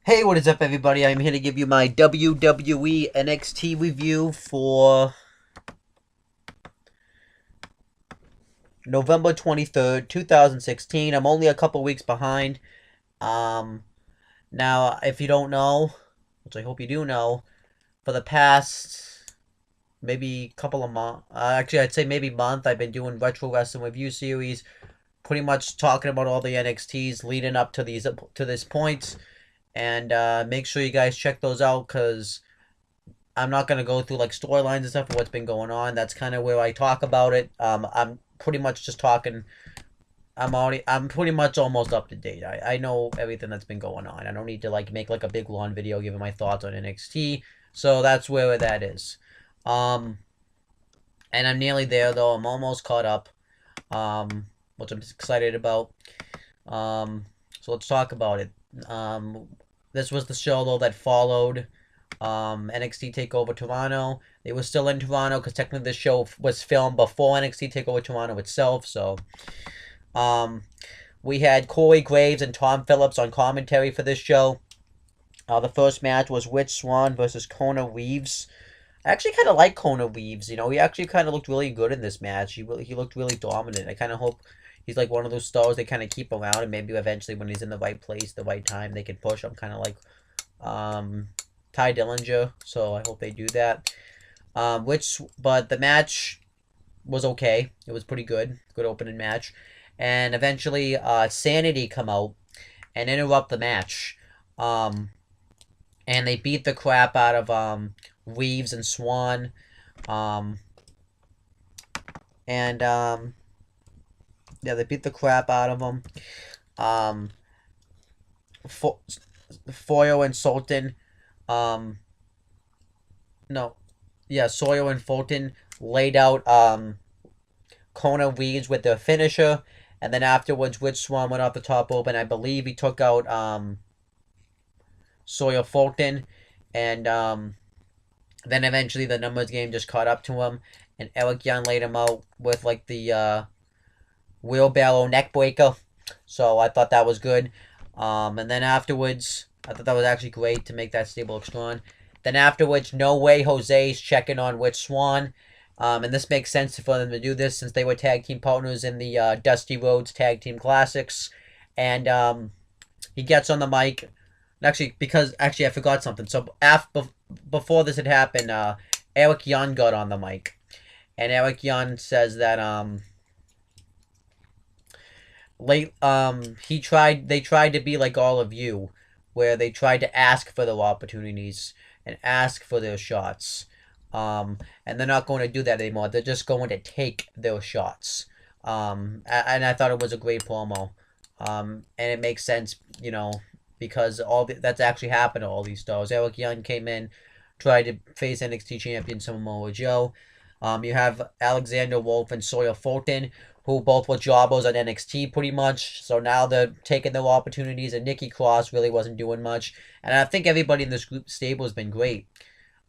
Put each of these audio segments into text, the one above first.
Hey, what is up, everybody? I'm here to give you my WWE NXT review for November 23rd, 2016. I'm only a couple weeks behind. Um, Now, if you don't know, which I hope you do know, for the past maybe couple of months, actually, I'd say maybe month, I've been doing retro wrestling review series, pretty much talking about all the NXTs leading up to this point. And make sure you guys check those out because I'm not gonna go through like storylines and stuff and what's been going on. That's kind of where I talk about it. I'm pretty much just talking. I'm pretty much almost up to date. I know everything that's been going on. I don't need to like make like a big long video giving my thoughts on NXT. So that's where that is. Um, and I'm nearly there though. I'm almost caught up. Which I'm excited about. Um, so let's talk about it. Um, this was the show though that followed NXT Takeover Toronto. They were still in Toronto because technically this show was filmed before NXT Takeover Toronto itself. So um, we had Corey Graves and Tom Phillips on commentary for this show. The first match was Rich Swann versus Kona Reeves. I actually kind of like Kona Reeves. You know, he actually kind of looked really good in this match. He looked really dominant. I kind of hope he's like one of those stars they kind of keep around, and maybe eventually when he's in the right place, the right time, they can push him. Kind of like um, Tide Dillinger. So I hope they do that. But the match was okay. It was pretty good. Good opening match. And eventually, Sanity come out and interrupt the match. Um, and they beat the crap out of Reeves and Swan. Um, and yeah, they beat the crap out of them. Um, Fo- Foyo and Sultan. Um, no, yeah, Sawyer and Fulton laid out Kona Reeves with their finisher, and then afterwards, Rich Swann went off the top rope, and I believe he took out Sawyer Fulton, and then eventually the numbers game just caught up to him, and Eric Young laid him out with like the wheelbarrow neckbreaker. So I thought that was good. And then afterwards, I thought that was actually great to make that stable look strong. Then afterwards, No Way Jose's checking on Rich Swann. And this makes sense for them to do this since they were tag team partners in the Dusty Rhodes Tag Team Classics. And he gets on the mic. Actually, I forgot something. So before this had happened, Eric Young got on the mic. And Eric Young says that they tried to be like all of you, where they tried to ask for their opportunities and ask for their shots. And they're not going to do that anymore. They're just going to take their shots. And I thought it was a great promo. And it makes sense, you know, because that's actually happened to all these stars. Eric Young came in, tried to face NXT champion Samoa Joe. You have Alexander Wolf and Sawyer Fulton, who both were jobbers at NXT pretty much. So now they're taking their opportunities, and Nikki Cross really wasn't doing much. And I think everybody in this group stable has been great.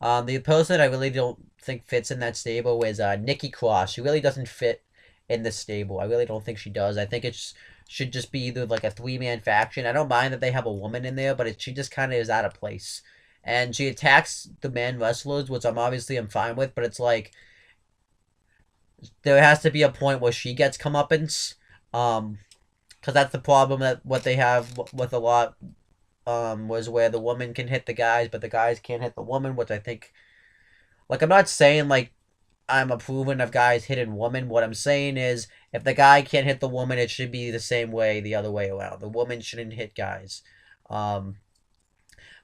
The person I really don't think fits in that stable is Nikki Cross. She really doesn't fit in this stable. I really don't think she does. I think it should just be either like a three-man faction. I don't mind that they have a woman in there, but she just kind of is out of place. And she attacks the men wrestlers, which I'm fine with, but it's like there has to be a point where she gets comeuppance. Because that's the problem that what they have with a lot was where the woman can hit the guys, but the guys can't hit the woman, which I think, like, I'm not saying, like, I'm approving of guys hitting women. What I'm saying is, if the guy can't hit the woman, it should be the same way, the other way around. The woman shouldn't hit guys. Um,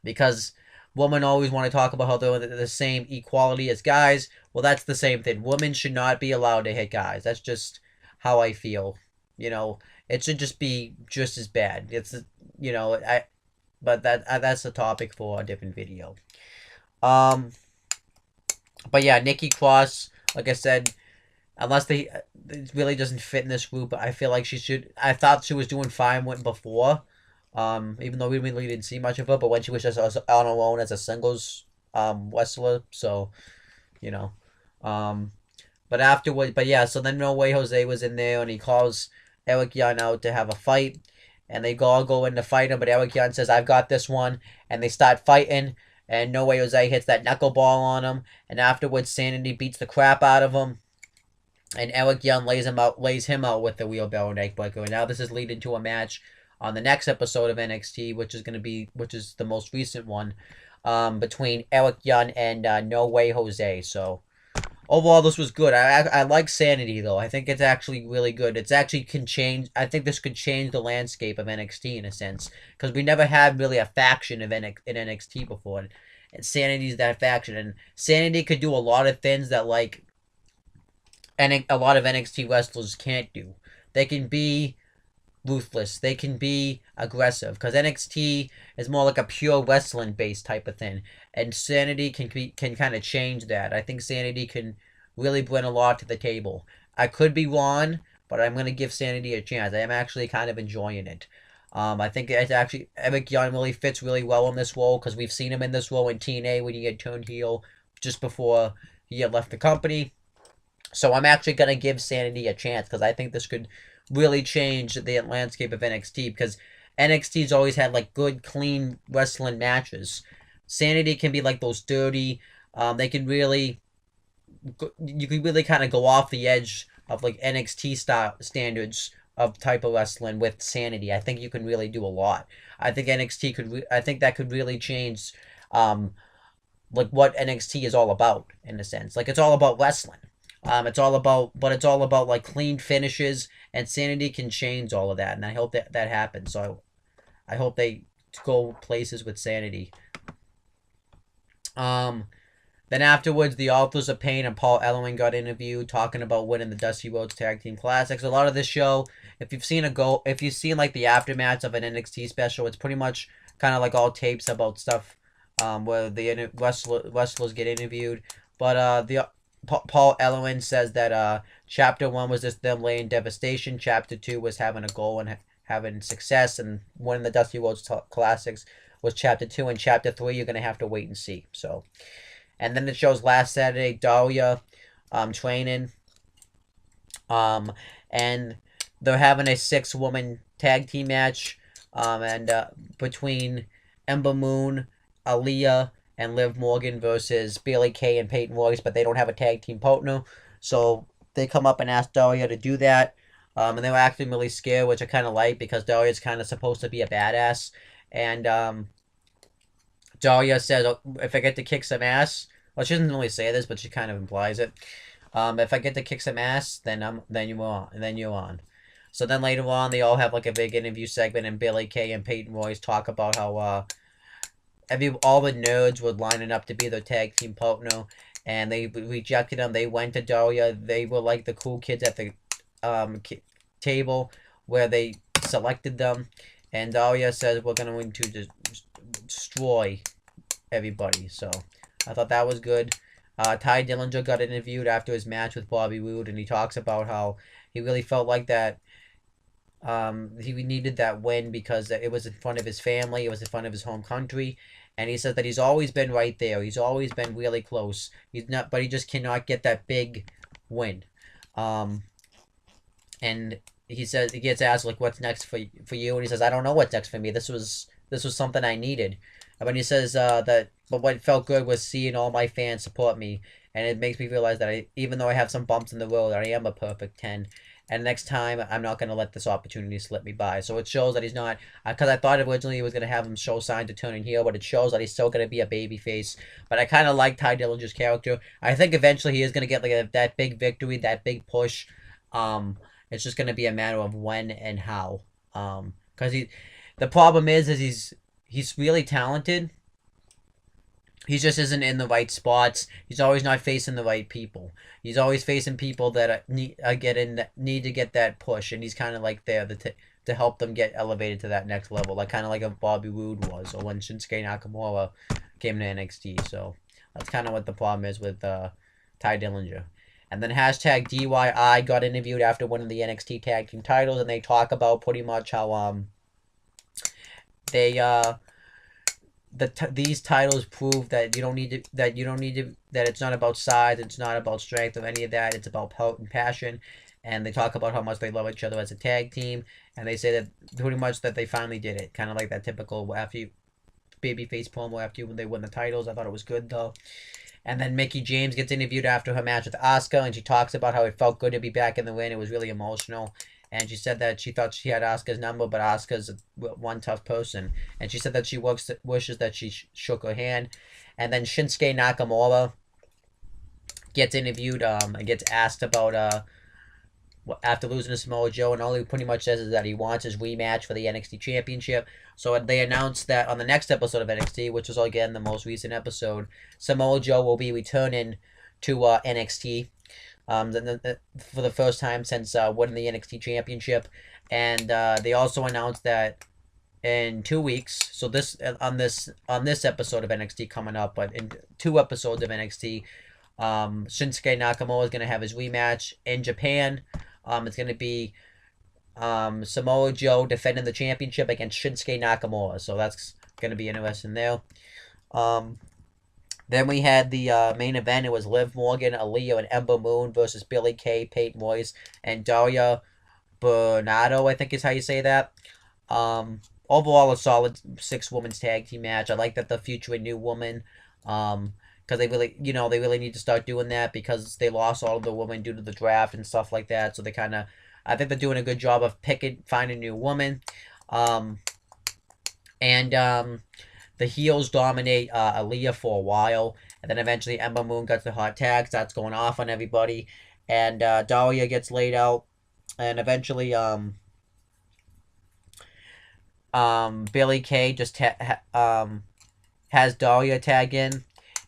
because women always want to talk about how they're the same equality as guys. Well, that's the same thing. Women should not be allowed to hit guys. That's just how I feel. You know, it should just be just as bad. It's, you know, but that's a topic for a different video. Um, but yeah, Nikki Cross, like I said, unless it really doesn't fit in this group, I feel like she should. I thought she was doing fine when before, even though we really didn't see much of her. But when she was just on her own as a singles wrestler, so you know, um, but afterward, but yeah, so then No Way Jose was in there and he calls Eric Young out to have a fight, and they all go in to fight him, but Eric Young says, I've got this one, and they start fighting, and No Way Jose hits that knuckleball on him, and afterwards Sanity beats the crap out of him, and Eric Young lays him out with the wheelbarrow neckbreaker, and now this is leading to a match on the next episode of NXT, which is the most recent one, between Eric Young and No Way Jose. So overall, this was good. I like Sanity, though. I think it's actually really good. It's actually can change. I think this could change the landscape of NXT in a sense, because we never had really a faction in NXT before. And Sanity's that faction, and Sanity could do a lot of things that a lot of NXT wrestlers can't do. They can be ruthless. They can be aggressive, because NXT is more like a pure wrestling based type of thing, and Sanity can kind of change that. I think Sanity can really bring a lot to the table. I could be wrong, but I'm gonna give Sanity a chance. I am actually kind of enjoying it. I think it's actually Eric Young really fits really well in this role, because we've seen him in this role in TNA when he had turned heel just before he had left the company. So I'm actually gonna give Sanity a chance, because I think this could really change the landscape of NXT, because NXT's always had like good, clean wrestling matches. Sanity can be like those dirty. They can really, you can really kind of go off the edge of like NXT style standards of type of wrestling with Sanity. I think you can really do a lot. I think NXT could. I think that could really change, like what NXT is all about in a sense. Like it's all about wrestling. It's all about like clean finishes, and Sanity can change all of that, and I hope that happens. So I hope they go places with Sanity. Then afterwards, the Authors of Pain and Paul Ellering got interviewed talking about winning the Dusty Rhodes Tag Team Classics. A lot of this show, if you've seen like the aftermath of an NXT special, it's pretty much kind of like all tapes about stuff, where the wrestlers get interviewed. But Paul Ellering says that Chapter 1 was just them laying devastation. Chapter 2 was having a goal and having success, and winning the Dusty Rhodes Classics was Chapter 2. And Chapter 3, you're going to have to wait and see. So, and then it shows last Saturday, Daria training. And they're having a 6-woman tag team match, and between Ember Moon, Aaliyah, and Liv Morgan versus Bailey Kay and Peyton Royce, but they don't have a tag team partner. So they come up and ask Daria to do that. And they were acting really scared, which I kind of like, because Daria's kind of supposed to be a badass. And Daria says, oh, if I get to kick some ass, well, she doesn't really say this, but she kind of implies it. If I get to kick some ass, then you're on. So then later on, they all have like a big interview segment, and Bailey Kay and Peyton Royce talk about how all the nerds were lining up to be their tag team partner, and they rejected them. They went to Daria. They were like the cool kids at the table where they selected them, and Daria says, we're going to destroy everybody. So I thought that was good. Tide Dillinger got interviewed after his match with Bobby Roode, and he talks about how he really felt like that he needed that win because it was in front of his family, it was in front of his home country, and he says that he's always been right there. He's always been really close. But he just cannot get that big win. And he says, he gets asked like, "What's next for you?" And he says, "I don't know what's next for me. This was something I needed." But he says but what felt good was seeing all my fans support me, and it makes me realize that even though I have some bumps in the road, I am a perfect 10. And next time, I'm not going to let this opportunity slip me by. So it shows that he's not, because I thought originally he was going to have him show signs of turning heel, but it shows that he's still going to be a babyface. But I kind of like Tye Dillinger's character. I think eventually he is going to get like that big victory, that big push. It's just going to be a matter of when and how. Because the problem is he's really talented. He just isn't in the right spots. He's always not facing the right people. He's always facing people that need to get that push, and he's kind of like there to help them get elevated to that next level, like kind of like a Bobby Roode was, or when Shinsuke Nakamura came to NXT. So that's kind of what the problem is with Tye Dillinger. And then hashtag DYI got interviewed after winning the NXT Tag Team titles, and they talk about pretty much how these titles prove that that it's not about size, it's not about strength or any of that. It's about power and passion. and they talk about how much they love each other as a tag team, and they say that pretty much that they finally did it, kind of like that typical after you babyface promo after when they win the titles. I thought it was good though. And then Mickie James gets interviewed after her match with Asuka, and she talks about how it felt good to be back in the ring. It was really emotional. And she said that she thought she had Asuka's number, but Asuka's one tough person. And she said that she wishes that she shook her hand. And then Shinsuke Nakamura gets interviewed and gets asked about after losing to Samoa Joe, and all he pretty much says is that he wants his rematch for the NXT Championship. So they announced that on the next episode of NXT, which was again the most recent episode, Samoa Joe will be returning to NXT for the first time since winning the NXT Championship. And they also announced that in 2 weeks, so this on this episode of NXT coming up, but in 2 episodes of NXT, Shinsuke Nakamura is going to have his rematch in Japan. It's going to be Samoa Joe defending the championship against Shinsuke Nakamura. So that's going to be interesting there. Then we had the main event. It was Liv Morgan, Aaliyah, and Ember Moon versus Billie Kay, Peyton Royce, and Daria Bernardo, I think is how you say that. Overall, a solid 6-women's tag team match. I like that the future a new woman. Because they really, they really need to start doing that because they lost all of the women due to the draft and stuff like that. So they kind of, I think they're doing a good job of finding a new woman. The heels dominate Aaliyah for a while. And then eventually Ember Moon gets the hot tag, starts going off on everybody. And Daria gets laid out. And eventually Billie Kay just has Daria tag in.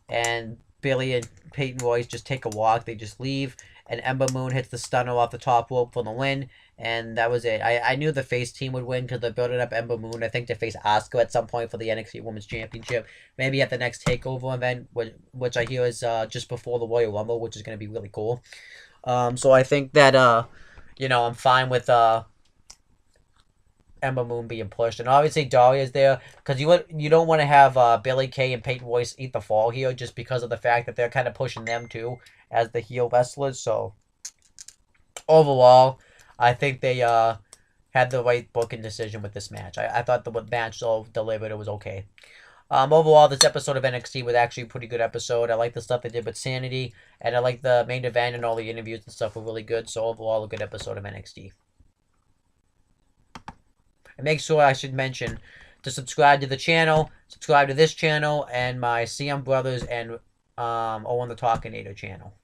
And Billie and Peyton Royce just take a walk. They just leave. And Ember Moon hits the stunner off the top rope for the win. And that was it. I knew the face team would win because they're building up Ember Moon, I think, to face Asuka at some point for the NXT Women's Championship. Maybe at the next TakeOver event, which I hear is just before the Royal Rumble, which is going to be really cool. So I think that, I'm fine with Ember Moon being pushed, and obviously Daria's there because you don't want to have Billie Kay and Peyton Royce eat the fall here just because of the fact that they're kind of pushing them too as the heel wrestlers. So overall, I think they had the right booking decision with this match. I thought the match delivered. It was okay. Overall, this episode of NXT was actually a pretty good episode. I like the stuff they did with Sanity, and I like the main event and all the interviews and stuff were really good. So overall, a good episode of NXT. And make sure I should mention to subscribe to the channel, subscribe to this channel, and my CM Brothers and Owen the Talkinator channel.